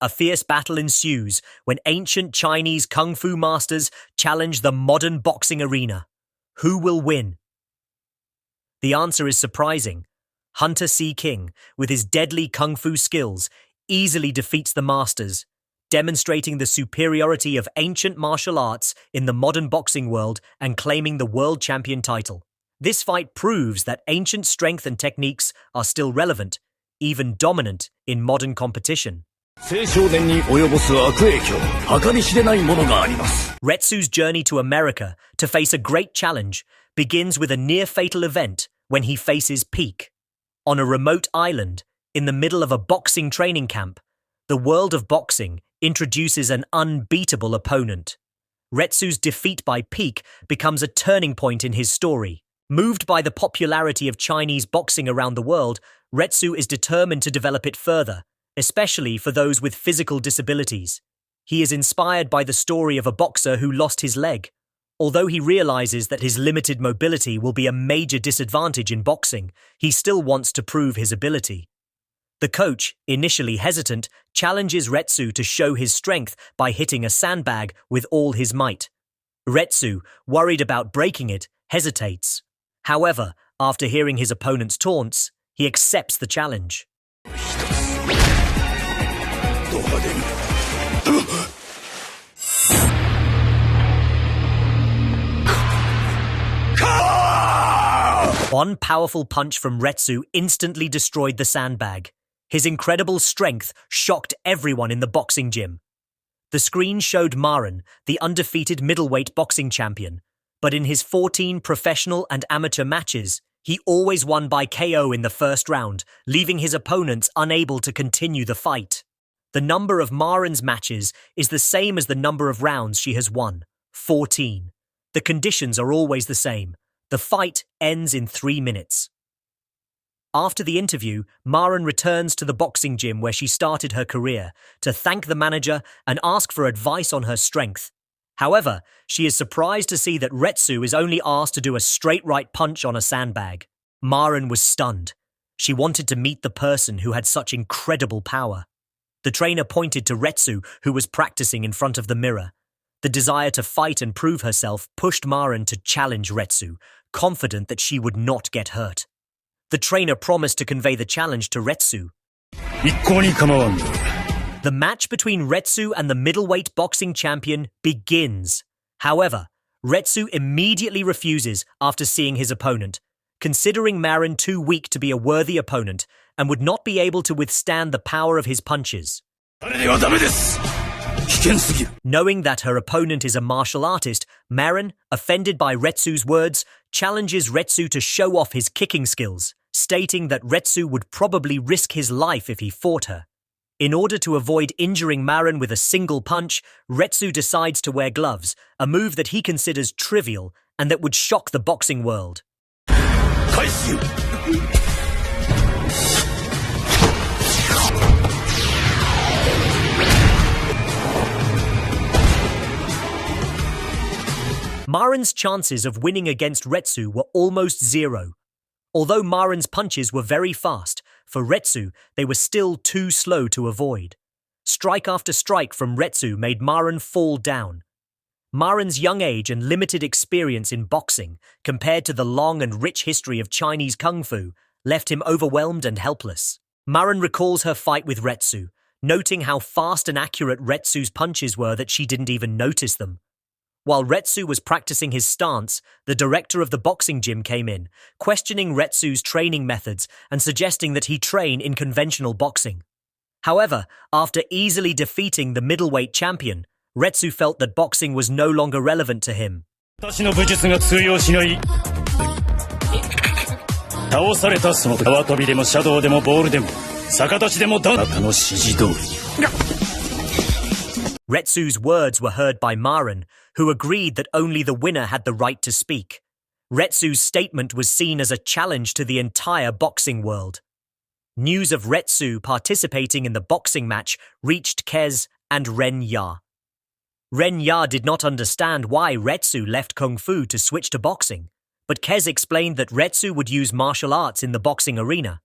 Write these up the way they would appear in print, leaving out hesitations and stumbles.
A fierce battle ensues when ancient Chinese kung fu masters challenge the modern boxing arena. Who will win? The answer is surprising. Hunter C. King, with his deadly kung fu skills, easily defeats the masters, demonstrating the superiority of ancient martial arts in the modern boxing world and claiming the world champion title. This fight proves that ancient strength and techniques are still relevant, even dominant, in modern competition. Retsu's journey to America to face a great challenge begins with a near-fatal event when he faces Peak. On a remote island, in the middle of a boxing training camp, the world of boxing introduces an unbeatable opponent. Retsu's defeat by Peak becomes a turning point in his story. Moved by the popularity of Chinese boxing around the world, Retsu is determined to develop it further, especially for those with physical disabilities. He is inspired by the story of a boxer who lost his leg. Although he realizes that his limited mobility will be a major disadvantage in boxing, he still wants to prove his ability. The coach, initially hesitant, challenges Retsu to show his strength by hitting a sandbag with all his might. Retsu, worried about breaking it, hesitates. However, after hearing his opponent's taunts, he accepts the challenge. One powerful punch from Retsu instantly destroyed the sandbag. His incredible strength shocked everyone in the boxing gym. The screen showed Marin, the undefeated middleweight boxing champion, but in his 14 professional and amateur matches, he always won by KO in the first round, leaving his opponents unable to continue the fight. The number of Marin's matches is the same as the number of rounds she has won, 14. The conditions are always the same. The fight ends in 3 minutes. After the interview, Marin returns to the boxing gym where she started her career to thank the manager and ask for advice on her strength. However, she is surprised to see that Retsu is only asked to do a straight right punch on a sandbag. Marin was stunned. She wanted to meet the person who had such incredible power. The trainer pointed to Retsu, who was practicing in front of the mirror. The desire to fight and prove herself pushed Marin to challenge Retsu, confident that she would not get hurt. The trainer promised to convey the challenge to Retsu. The match between Retsu and the middleweight boxing champion begins. However, Retsu immediately refuses after seeing his opponent, considering Marin too weak to be a worthy opponent and would not be able to withstand the power of his punches. Knowing that her opponent is a martial artist, Marin, offended by Retsu's words, challenges Retsu to show off his kicking skills, stating that Retsu would probably risk his life if he fought her. In order to avoid injuring Marin with a single punch, Retsu decides to wear gloves, a move that he considers trivial and that would shock the boxing world. Marin's chances of winning against Retsu were almost zero. Although Marin's punches were very fast, for Retsu they were still too slow to avoid. Strike after strike from Retsu made Marin fall down. Marin's young age and limited experience in boxing, compared to the long and rich history of Chinese kung fu, left him overwhelmed and helpless. Marin recalls her fight with Retsu, noting how fast and accurate Retsu's punches were that she didn't even notice them. While Retsu was practicing his stance, the director of the boxing gym came in, questioning Retsu's training methods and suggesting that he train in conventional boxing. However, after easily defeating the middleweight champion, Retsu felt that boxing was no longer relevant to him. Retsu's words were heard by Marin, who agreed that only the winner had the right to speak. Retsu's statement was seen as a challenge to the entire boxing world. News of Retsu participating in the boxing match reached Kez and Ren Ya. Ren Ya did not understand why Retsu left Kung Fu to switch to boxing, but Kez explained that Retsu would use martial arts in the boxing arena.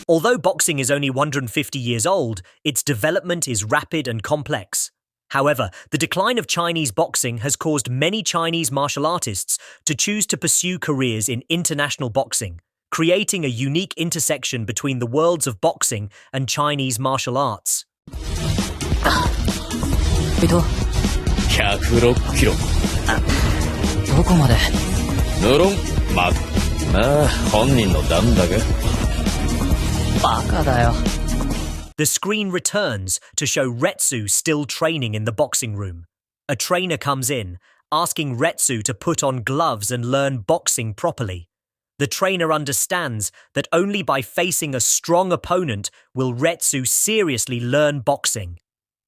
Although boxing is only 150 years old, its development is rapid and complex. However, the decline of Chinese boxing has caused many Chinese martial artists to choose to pursue careers in international boxing, creating a unique intersection between the worlds of boxing and Chinese martial arts. 106キロ。どこまで？無論、まあ、本人の段だが。バカだよ。The screen returns to show Retsu still training in the boxing room. A trainer comes in, asking Retsu to put on gloves and learn boxing properly. The trainer understands that only by facing a strong opponent will Retsu seriously learn boxing.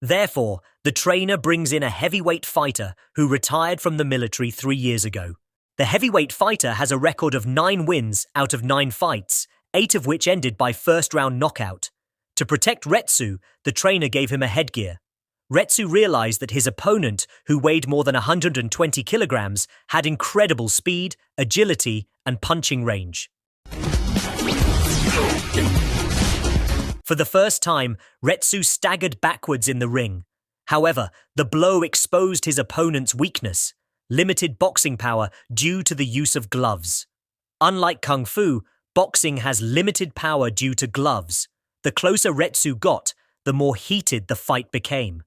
Therefore, the trainer brings in a heavyweight fighter who retired from the military 3 years ago. The heavyweight fighter has a record of 9 wins out of 9 fights, 8 of which ended by first-round knockout. To protect Retsu, the trainer gave him a headgear. Retsu realized that his opponent, who weighed more than 120 kilograms, had incredible speed, agility, and punching range. For the first time, Retsu staggered backwards in the ring. However, the blow exposed his opponent's weakness, limited boxing power due to the use of gloves. Unlike Kung Fu, boxing has limited power due to gloves. The closer Retsu got, the more heated the fight became.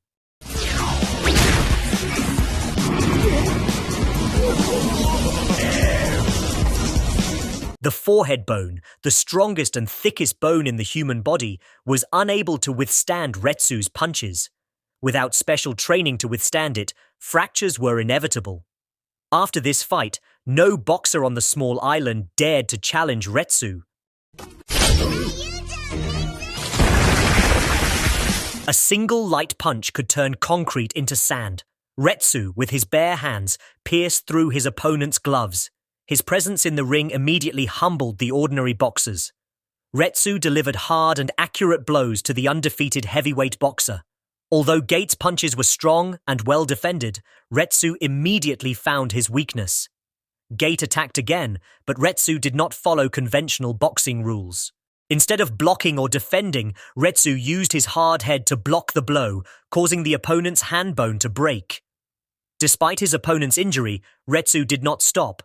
The forehead bone, the strongest and thickest bone in the human body, was unable to withstand Retsu's punches. Without special training to withstand it, fractures were inevitable. After this fight, no boxer on the small island dared to challenge Retsu. A single light punch could turn concrete into sand. Retsu, with his bare hands, pierced through his opponent's gloves. His presence in the ring immediately humbled the ordinary boxers. Retsu delivered hard and accurate blows to the undefeated heavyweight boxer. Although Gate's punches were strong and well defended, Retsu immediately found his weakness. Gate attacked again, but Retsu did not follow conventional boxing rules. Instead of blocking or defending, Retsu used his hard head to block the blow, causing the opponent's hand bone to break. Despite his opponent's injury, Retsu did not stop.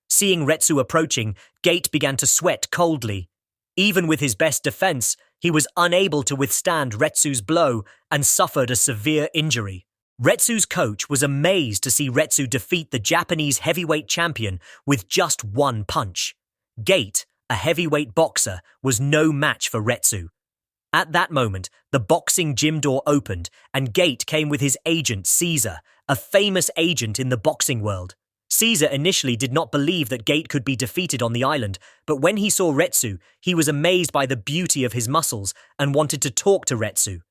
Seeing Retsu approaching, Gate began to sweat coldly. Even with his best defense, he was unable to withstand Retsu's blow and suffered a severe injury. Retsu's coach was amazed to see Retsu defeat the Japanese heavyweight champion with just one punch. Gate, a heavyweight boxer, was no match for Retsu. At that moment, the boxing gym door opened and Gate came with his agent, Caesar, a famous agent in the boxing world. Caesar initially did not believe that Gate could be defeated on the island, but when he saw Retsu, he was amazed by the beauty of his muscles and wanted to talk to Retsu.